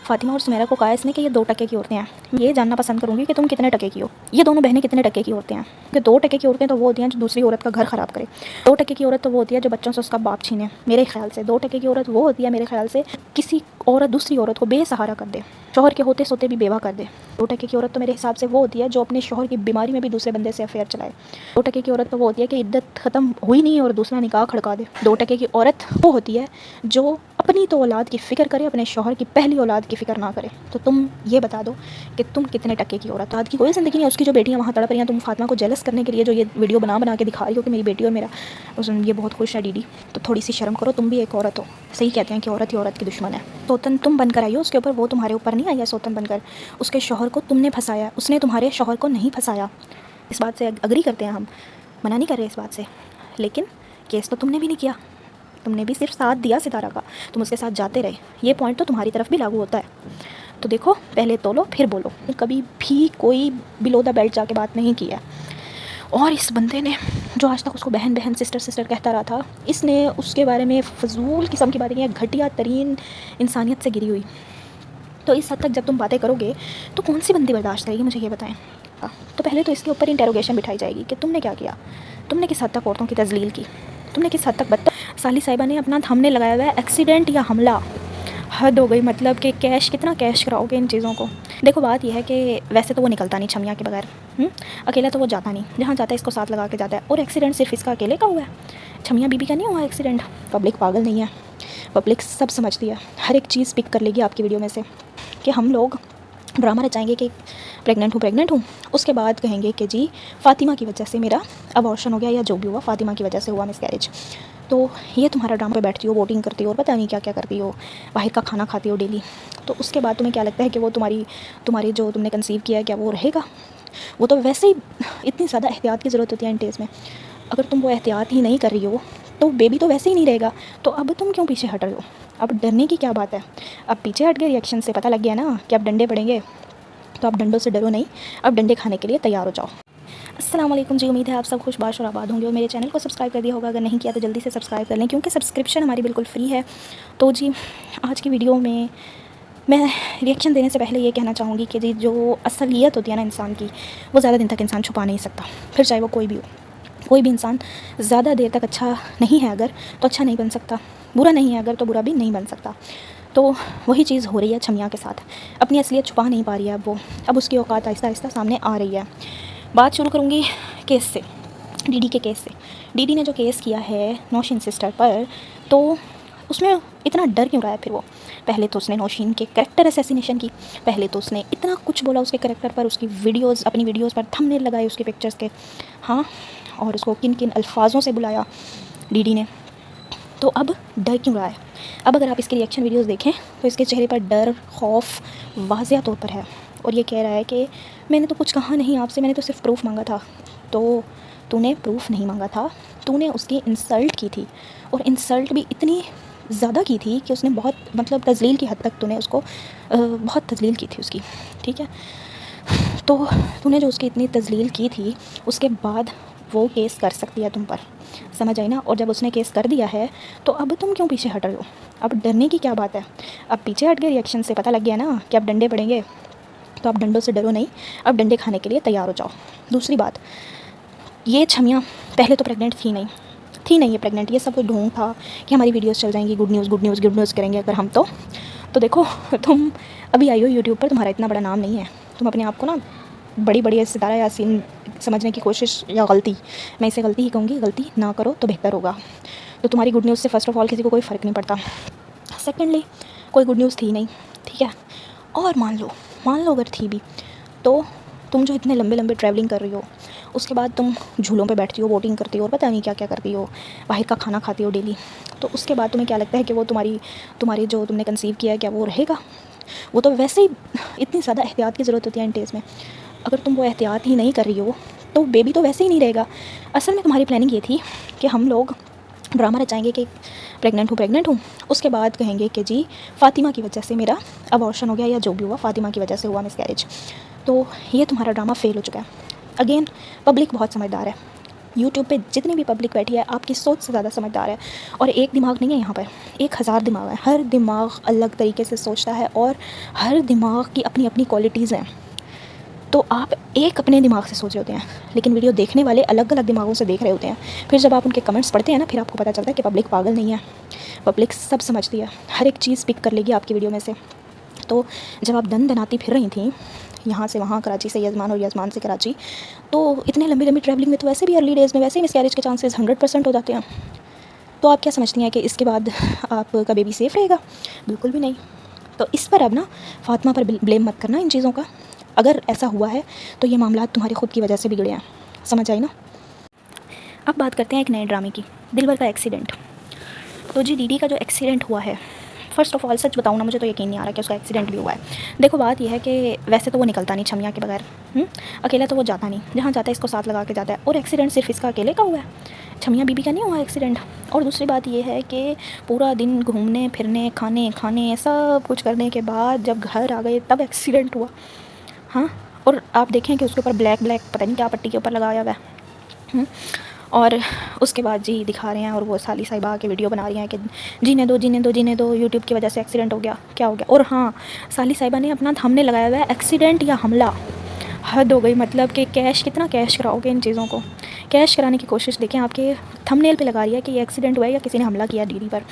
फातिमा और सुमेरा को कहा इसने कि ये 2 टके की औरतें हैं। ये जानना पसंद करूँगी कि तुम कितने टके की हो। ये दोनों बहनें कितने टके की औरतें हैं? कि 2 टके की औरतें तो वो होती हैं जो दूसरी औरत का घर ख़राब करे। 2 टके की औरत तो वो होती है जो बच्चों से उसका बाप छीने। मेरे ख्याल से 2 टके की औरत वो होती है मेरे ख्याल से किसी औरत दूसरी औरत को बेसहारा कर दे, शौहर के होते सोते भी बेवा कर दे। 2 टके की औरत तो मेरे हिसाब से वो होती है जो अपने शौहर की बीमारी में भी दूसरे बंदे से अफेयर चलाए। 2 टके की औरत तो वो होती है कि इद्दत ख़त्म हुई नहीं और दूसरा निकाह खड़का दे। 2 टके की औरत वो होती है जो अपनी तो औलाद की फ़िक्र करे, अपने शौहर की पहली औलाद की फ़िक्र ना करे। तो तुम ये बता दो कि तुम कितने टके की औरत हो। आज की कोई ज़िंदगी नहीं है, उसकी जो बेटियाँ वहाँ तड़प रही हैं, तुम फातिमा को जेलस करने के लिए जो ये वीडियो बना के दिखा रही हो कि मेरी बेटी और मेरा ये बहुत खुश है डीडी। तो थोड़ी सी शर्म करो, तुम भी एक औरत हो। सही कहते हैं कि औरत ही औरत की दुश्मन है। सौतन तुम बनकर आई हो उसके ऊपर, वो तुम्हारे ऊपर नहीं आई है सौतन बनकर। उसके शौहर को तुमने फंसाया, उसने तुम्हारे शौहर को नहीं फंसाया। इस बात से अग्री करते हैं हम, मना नहीं कर रहे इस बात से। लेकिन केस तो तुमने भी नहीं किया, तुमने भी सिर्फ साथ दिया सितारा का, तुम उसके साथ जाते रहे। ये पॉइंट तो तुम्हारी तरफ भी लागू होता है। तो देखो, पहले तोलो फिर बोलो। कभी भी कोई बिलो द बेल्ट जाके बात नहीं की है। और इस बंदे ने जो आज तक उसको बहन बहन सिस्टर सिस्टर कहता रहा था, इसने उसके बारे में फजूल किस्म की बातें की, घटिया तरीन इंसानियत से गिरी हुई। तो इस हद तक जब तुम बातें करोगे तो कौन सी बंदी बर्दाश्त करेगी, मुझे ये बताएं। तो पहले तो इसके ऊपर इंटेरोगेशन बिठाई जाएगी कि तुमने क्या किया, तुमने किस हद तक औरतों की तजलील की, तुमने किस हद तक साली साहिबा ने अपना थंबनेल लगाया हुआ है एक्सीडेंट या हमला। हद हो गई, मतलब कि कैश कितना कैश कराओगे इन चीज़ों को। देखो बात यह है कि वैसे तो वो निकलता नहीं छमिया के बगैर, अकेला तो वो जाता नहीं, जहाँ जाता है इसको साथ लगा के जाता है। और एक्सीडेंट सिर्फ इसका अकेले का हुआ है, छमिया बीबी का नहीं हुआ एक्सीडेंट। पब्लिक पागल नहीं है, पब्लिक सब समझती है, हर एक चीज़ पिक कर लेगी आपकी वीडियो में से। कि हम लोग ड्रामा रचाएंगे कि प्रेग्नेंट हूँ, उसके बाद कहेंगे कि जी फ़ातिमा की वजह से मेरा अबॉर्शन हो गया, या जो भी हुआ फ़ातिमा की वजह से हुआ मिसकैरेज। तो ये तुम्हारा ड्रामा पे बैठती हो, वोटिंग करती हो और पता नहीं क्या क्या करती हो, बाहर का खाना खाती हो डेली। तो उसके बाद तुम्हें क्या लगता है कि वो तुम्हारी जो तुमने कंसीव किया है क्या वो रहेगा? वो तो वैसे ही इतनी ज़्यादा एहतियात की ज़रूरत होती है इन केस में। अगर तुम वो एहतियात ही नहीं कर रही हो तो बेबी तो वैसे ही नहीं रहेगा। तो अब तुम क्यों पीछे हट रहे हो? अब डरने की क्या बात है? अब पीछे हट गए रिएक्शन से, पता लग गया ना कि अब डंडे पड़ेंगे। तो अब डंडों से डरो नहीं, अब डंडे खाने के लिए तैयार हो जाओ। अस्सलाम वालेकुम जी, उम्मीद है आप सब खुशबाश और आबाद होंगे और मेरे चैनल को सब्सक्राइब कर दिया होगा। अगर नहीं किया तो जल्दी से सब्सक्राइब कर लें, क्योंकि सब्सक्रिप्शन हमारी बिल्कुल फ्री है। तो जी आज की वीडियो में मैं रिएक्शन देने से पहले ये कहना चाहूँगी कि जी जो असलियत होती है ना इंसान की, वो ज़्यादा दिन तक इंसान छुपा नहीं सकता। फिर चाहे वो कोई भी हो, कोई भी इंसान ज़्यादा देर तक अच्छा नहीं है अगर, तो अच्छा नहीं बन सकता, बुरा नहीं है अगर तो बुरा भी नहीं बन सकता। तो वही चीज़ हो रही है छमिया के साथ, अपनी असलियत छुपा नहीं पा रही है अब उसकी औकात आहिस्ता आहिस्ता सामने आ रही है। बात शुरू करूँगी केस से, डीडी के केस से। डीडी ने जो केस किया है नौशीन सिस्टर पर, तो उसमें इतना डर क्यों रहा है फिर वो? पहले तो उसने नौशीन के कैरेक्टर असैसिनेशन की, पहले तो उसने इतना कुछ बोला उसके कैरेक्टर पर, उसकी वीडियोस, अपनी वीडियोस पर थंबनेल लगाए उसके पिक्चर्स के, हाँ, और उसको किन किन अल्फाजों से बुलाया डीडी ने। तो अब डर क्यों रहा है? अब अगर आप इसके रिएक्शन वीडियोस देखें तो इसके चेहरे पर डर, खौफ वाज़िया तौर पर है। और ये कह रहा है कि मैंने तो कुछ कहा नहीं आपसे, मैंने तो सिर्फ प्रूफ मांगा था। तो तूने प्रूफ नहीं मांगा था, तूने उसकी इंसल्ट की थी, और इंसल्ट भी इतनी ज़्यादा की थी कि उसने बहुत, मतलब तज़लील की हद तक तूने उसको बहुत तज़लील की थी उसकी, ठीक है। तो तूने जो उसकी इतनी तज़लील की थी, उसके बाद वो केस कर सकती है तुम पर, समझ आई ना। और जब उसने केस कर दिया है तो अब तुम क्यों पीछे हट रहे हो? अब डरने की क्या बात है? अब पीछे हट गए रिएक्शन से, पता लग गया ना कि अब डंडे पड़ेंगे। तो अब डंडों से डरो नहीं, अब डंडे खाने के लिए तैयार हो जाओ। दूसरी बात, ये छमिया पहले तो प्रेग्नेंट थी नहीं ये प्रेग्नेंट, ये सब ढोंग था कि हमारी वीडियोस चल जाएंगी, गुड न्यूज़ करेंगे अगर हम। तो देखो, तुम अभी आई हो यूट्यूब पर, तुम्हारा इतना बड़ा नाम नहीं है, तुम अपने आप को ना बड़ी सितारा यासीन समझने की कोशिश, या गलती, मैं इसे गलती ही कहूँगी, गलती ना करो तो बेहतर होगा। तो तुम्हारी गुड न्यूज़ से फ़र्स्ट ऑफ ऑल किसी को कोई फ़र्क नहीं पड़ता। सेकेंडली, कोई गुड न्यूज़ थी नहीं, ठीक है। और मान लो अगर थी भी, तो तुम जो इतने लंबे ट्रैवलिंग कर रही हो, उसके बाद तुम झूलों पे बैठती हो, वोटिंग करती हो और पता नहीं क्या क्या करती हो, बाहर का खाना खाती हो डेली। तो उसके बाद तुम्हें क्या लगता है कि वो तुम्हारी जो तुमने कंसीव किया है क्या वो रहेगा? वो तो वैसे ही इतनी ज़्यादा एहतियात की ज़रूरत होती है इन केस में। अगर तुम वो एहतियात ही नहीं कर रही हो तो बेबी तो वैसे ही नहीं रहेगा। असल में तुम्हारी प्लानिंग ये थी कि हम लोग ड्रामा रचाएंगे कि प्रेग्नेंट हूँ, उसके बाद कहेंगे कि जी फ़ातिमा की वजह से मेरा अबॉर्शन हो गया, या जो भी हुआ फ़ातिमा की वजह से हुआ मिसकैरेज। तो ये तुम्हारा ड्रामा फेल हो चुका है। अगेन, पब्लिक बहुत समझदार है, यूट्यूब पे जितनी भी पब्लिक बैठी है आपकी सोच से ज़्यादा समझदार है। और एक दिमाग नहीं है यहाँ पर, 1000 दिमाग है। हर दिमाग अलग तरीके से सोचता है और हर दिमाग की अपनी अपनी क्वालिटीज़ हैं। तो आप एक अपने दिमाग से सोच रहे होते हैं, लेकिन वीडियो देखने वाले अलग अलग दिमागों से देख रहे होते हैं। फिर जब आप उनके कमेंट्स पढ़ते हैं ना, फिर आपको पता चलता है कि पब्लिक पागल नहीं है, पब्लिक सब समझती है, हर एक चीज़ पिक कर लेगी आपकी वीडियो में से। तो जब आप दन दनाती फिर रही थी यहाँ से वहाँ, कराची से यजमान और यजमान से कराची, तो इतने लंबी लंबी ट्रैवलिंग में तो वैसे भी अर्ली डेज़ में वैसे ही मिसकैरेज के चांसेस 100% हो जाते हैं। तो आप क्या समझती हैं कि इसके बाद आपका बेबी सेफ़ रहेगा? बिल्कुल भी नहीं। तो इस पर अब ना फ़ातिमा पर ब्लेम मत करना इन चीज़ों का। अगर ऐसा हुआ है तो ये मामला तुम्हारी ख़ुद की वजह से बिगड़े हैं, समझ आई ना। अब बात करते हैं एक नए ड्रामे की, दिलबर का एक्सीडेंट। तो जी दीदी का जो एक्सीडेंट हुआ है, फ़र्स्ट ऑफ़ ऑल सच बताऊँ ना, मुझे तो यकीन नहीं आ रहा कि उसका एक्सीडेंट भी हुआ है। देखो बात यह है कि वैसे तो वो निकलता नहीं छमिया के बगैर, अकेला तो वो जाता नहीं, जहाँ जाता है इसको साथ लगा के जाता है। और एक्सीडेंट सिर्फ इसका अकेले का हुआ है, छमिया बीबी का नहीं हुआ एक्सीडेंट। और दूसरी बात ये है कि पूरा दिन घूमने फिरने खाने सब कुछ करने के बाद जब घर आ गए तब एक्सीडेंट हुआ। हाँ, और आप देखें कि उसके ऊपर ब्लैक पता नहीं क्या पट्टी के ऊपर लगाया हुआ है। और उसके बाद जी दिखा रहे हैं, और वो साली साहिबा के वीडियो बना रही हैं कि जीने दो यूट्यूब की वजह से एक्सीडेंट हो गया, क्या हो गया। और हाँ, साली साहिबा ने अपना थंबनेल लगाया हुआ है एक्सीडेंट या हमला। हद हो गई, मतलब कि कितना कैश कराओगे इन चीज़ों को। कैश कराने की कोशिश देखें, आपके थंबनेल पे लगा रही है कि ये एक्सीडेंट हुआ है या किसी ने हमला किया डीडी पर।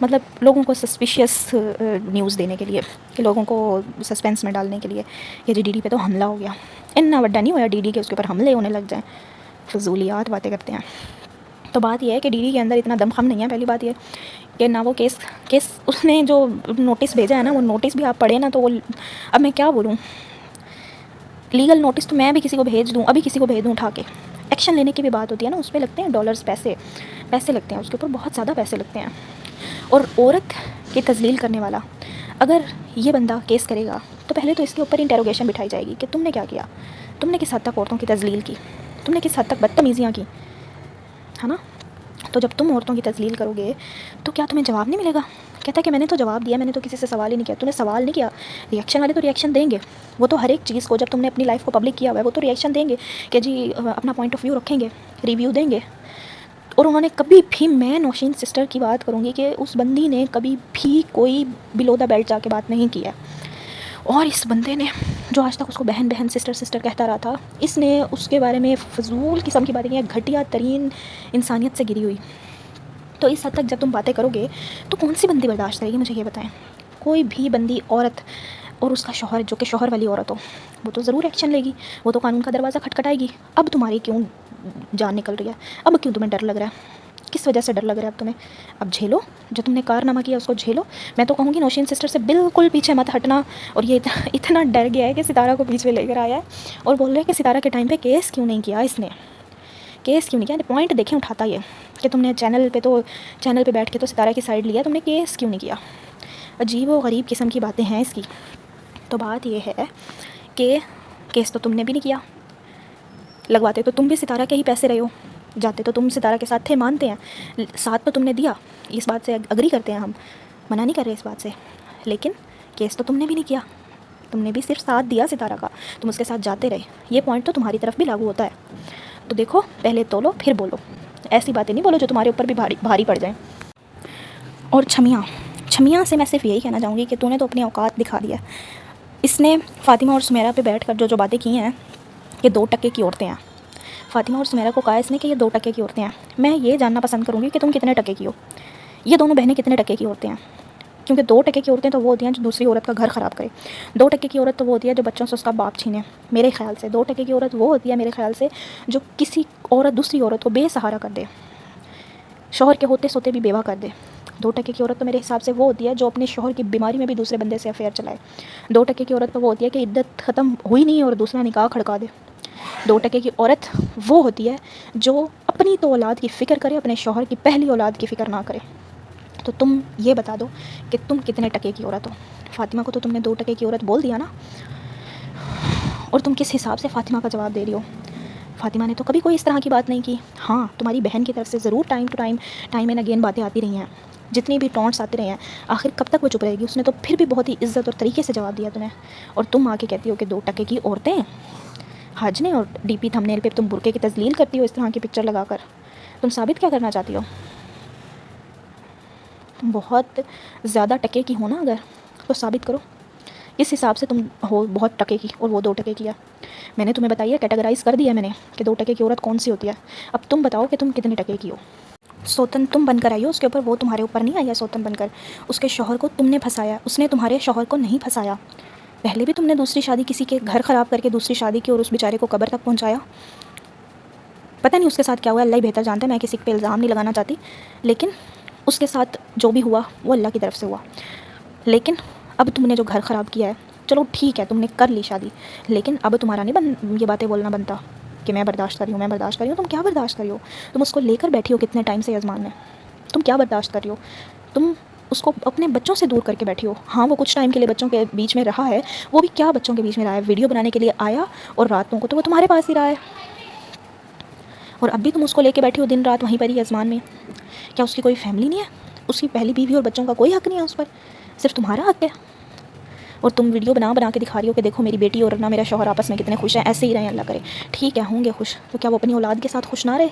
मतलब लोगों को सस्पिशियस न्यूज़ देने के लिए, कि लोगों को सस्पेंस में डालने के लिए कि जी डीडी पे तो हमला हो गया। इतना बड़ा नहीं हुआ डीडी के उसके ऊपर हमले होने लग जाएँ, फजूलियात बातें करते हैं। तो बात यह है कि डीडी के अंदर इतना दमखम नहीं है। पहली बात ये कि ना वो केस उसने जो नोटिस भेजा है ना, वो नोटिस भी आप पढ़े ना तो वो, अब मैं क्या बोलूँ, लीगल नोटिस तो मैं भी किसी को भेज दूँ, अभी किसी को भेज दूँ उठा के, एक्शन लेने की भी बात होती है ना, उस पर लगते हैं डॉलर्स, पैसे लगते हैं उसके ऊपर, बहुत ज़्यादा पैसे लगते हैं। और औरत की तजलील करने वाला अगर ये बंदा केस करेगा तो पहले तो इसके ऊपर इंटेरोगेशन बिठाई जाएगी कि तुमने क्या किया, तुमने किस हद तक औरतों की तजलील की, तुमने किस हद तक बदतमीज़ियाँ की, है ना। तो जब तुम औरतों की तजलील करोगे तो क्या तुम्हें जवाब नहीं मिलेगा? कहता है कि मैंने तो जवाब दिया, मैंने तो किसी से सवाल ही नहीं किया। तूने सवाल नहीं किया, रिएक्शन वाले तो रिएक्शन देंगे। वो तो हर एक चीज़ को, जब तुमने अपनी लाइफ को पब्लिक किया हुआ है, वो तो रिएक्शन देंगे कि जी अपना पॉइंट ऑफ व्यू रखेंगे, रिव्यू देंगे। और उन्होंने कभी भी, मैं नौशीन सिस्टर की बात करूँगी कि उस बंदी ने कभी भी कोई बिलो द बेल्ट जाके बात नहीं की है। और इस बंदे ने जो आज तक उसको बहन सिस्टर कहता रहा था, इसने उसके बारे में फजूल किस्म की बातें की, घटिया तरीन इंसानियत से गिरी हुई। तो इस हद तक जब तुम बातें करोगे तो कौन सी बंदी बर्दाश्त करेगी, मुझे ये बताएं। कोई भी बंदी, औरत और उसका शौहर, जो कि शौहर वाली औरत हो, वो तो ज़रूर एक्शन लेगी, वो तो कानून का दरवाज़ा खटखटाएगी। अब तुम्हारी क्यों जान निकल रही है, अब क्यों तुम्हें डर लग रहा है, किस वजह से डर लग रहा है अब तुम्हें? अब झेलो, जो तुमने कारनामा किया उसको झेलो। मैं तो कहूँगी नौशीन सिस्टर से बिल्कुल पीछे मत हटना। और ये इतना डर गया है कि सितारा को पीछे लेकर आया है और बोल रहे हैं कि सितारा के टाइम पे केस क्यों नहीं किया, इसने केस क्यों नहीं किया। पॉइंट देखें उठाता ये कि तुमने चैनल पे बैठ के तो सितारा की साइड लिया, तुमने केस क्यों नहीं किया। अजीब व गरीब किस्म की बातें हैं इसकी। तो बात ये है कि केस तो तुमने भी नहीं किया, लगवाते तो तुम भी सितारा के ही पैसे रहे हो, जाते तो तुम सितारा के साथ थे, मानते हैं, साथ तो तुमने दिया, इस बात से अग्री करते हैं हम, मना नहीं कर रहे इस बात से। लेकिन केस तो तुमने भी नहीं किया, तुमने भी सिर्फ साथ दिया सितारा का, तुम उसके साथ जाते रहे। ये पॉइंट तो तुम्हारी तरफ भी लागू होता है। तो देखो, पहले तोलो फिर बोलो, ऐसी बातें नहीं बोलो जो तुम्हारे ऊपर भी भारी पड़ जाए। और छमिया से मैं सिर्फ यही कहना चाहूँगी कि तूने तो अपनी औकात दिखा दिया। इसने फ़ातिमा और सुमेरा पे बैठ कर जो बातें की हैं, ये 2 टके की औरतें हैं। फ़ातिमा और सुमेरा को कहा इसने कि ये 2 टके की औरतें हैं। मैं ये जानना पसंद करूँगी कि तुम कितने टके की हो, ये दोनों बहनें कितने टके की औरतें हैं। क्योंकि 2 टके की औरतें तो वो होती हैं जो दूसरी औरत का घर ख़राब करे। 2 टके की औरत तो वो होती है जो बच्चों से उसका बाप छीने। मेरे ख्याल से 2 टके की औरत वो होती है मेरे ख्याल से जो किसी औरत, दूसरी औरत को बेसहारा कर दे, शौहर के होते सोते भी बेवा कर दे। 2 टके की औरत तो मेरे हिसाब से वो होती है जो अपने शौहर की बीमारी में भी दूसरे बंदे से अफेयर चलाए। 2 टके की औरत तो वो होती है कि इद्दत ख़त्म हुई नहीं और दूसरा निकाह खड़का दे। 2 टके की औरत वो होती है जो अपनी तो औलाद की फ़िक्र करे, अपने शौहर की पहली औलाद की फ़िक्र ना करे। तो तुम ये बता दो कि तुम कितने टके की औरत हो। फ़ातिमा को तो तुमने 2 टके की औरत बोल दिया ना, और तुम किस हिसाब से फ़ातिमा का जवाब दे रही हो। फ़ातिमा ने तो कभी कोई इस तरह की बात नहीं की। हाँ, तुम्हारी बहन की तरफ से ज़रूर टाइम एंड अगेन बातें आती रही हैं, जितनी भी टॉन्ट्स आते रहे हैं, आखिर कब तक वो चुप रहेगी। उसने तो फिर भी बहुत ही इज़्ज़त और तरीके से जवाब दिया तुम्हें, और तुम आके कहती हो कि 2 टके की औरतें। हज ने और डीपी थंबनेल पे तुम बुर्के की तजलील करती हो इस तरह की पिक्चर लगाकर। तुम साबित क्या करना चाहती हो? तुम बहुत ज़्यादा टके की हो ना, अगर तो साबित करो। इस हिसाब से तुम हो बहुत टके की और वो 2 टके की है। मैंने तुम्हें बताइए, कैटेगराइज़ कर दिया मैंने कि 2 टके की औरत कौन सी होती है। अब तुम बताओ कि तुम कितने टके की हो। सौतन तुम बनकर आई हो उसके ऊपर, वो तुम्हारे ऊपर नहीं आई है सौतन बनकर। उसके शौहर को तुमने फंसाया, उसने तुम्हारे शौहर को नहीं फंसाया। पहले भी तुमने दूसरी शादी, किसी के घर ख़राब करके दूसरी शादी की और उस बेचारे को कब्र तक पहुंचाया। पता नहीं उसके साथ क्या हुआ, अल्लाह ही बेहतर जानता है, मैं किसी पे इल्ज़ाम नहीं लगाना चाहती, लेकिन उसके साथ जो भी हुआ वो अल्लाह की तरफ से हुआ। लेकिन अब तुमने जो घर ख़राब किया है, चलो ठीक है तुमने कर ली शादी, लेकिन अब तुम्हारा नहीं ये बातें बोलना बनता कि मैं बर्दाश्त कर रही हूँ, मैं बर्दाश्त कर रही हूँ। तुम क्या बर्दाश्त कर रही हो? तुम उसको लेकर बैठी हो कितने टाइम से यजमान में, तुम क्या बर्दाश्त कर रही हो? तुम उसको अपने बच्चों से दूर करके बैठी हो। हाँ, वो कुछ टाइम के लिए बच्चों के बीच में रहा है, वो भी क्या बच्चों के बीच में रहा है, वीडियो बनाने के लिए आया और रातों को तो वो तुम्हारे पास ही रहा है, और अब भी तुम उसको लेके बैठी हो दिन रात वहीं पर ही यजमान में। क्या उसकी कोई फैमिली नहीं है? उसकी पहली बीवी और बच्चों का कोई हक़ नहीं है उस पर, सिर्फ तुम्हारा हक़ है। और तुम वीडियो बना बना के दिखा रही हो कि देखो मेरी बेटी और ना मेरा शौहर आपस में कितने खुश हैं, ऐसे ही रहें, अल्लाह करे। ठीक है, होंगे खुश, तो क्या वो अपनी औलाद के साथ खुश ना रहे?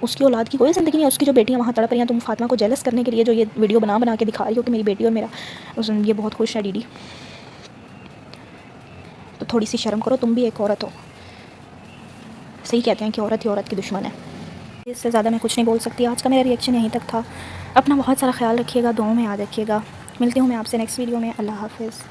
उसकी औलाद की कोई ज़िंदगी नहीं है, उसकी जो बेटियां वहाँ तड़प रही हैं, तुम फातिमा को जेलस करने के लिए जो ये वीडियो बना बना के दिखा रही हो कि मेरी बेटी और मेरा ये बहुत खुश है दीदी, तो थोड़ी सी शर्म करो, तुम भी एक औरत हो। सही कहते हैं कि औरत ही औरत की दुश्मन है। इससे ज़्यादा मैं कुछ नहीं बोल सकती। आज का मेरा रिएक्शन यहीं तक था। अपना बहुत सारा ख्याल रखिएगा, दुआओं में याद रखिएगा। मिलती हूँ मैं आपसे नेक्स्ट वीडियो में। अल्लाह हाफ़िज़।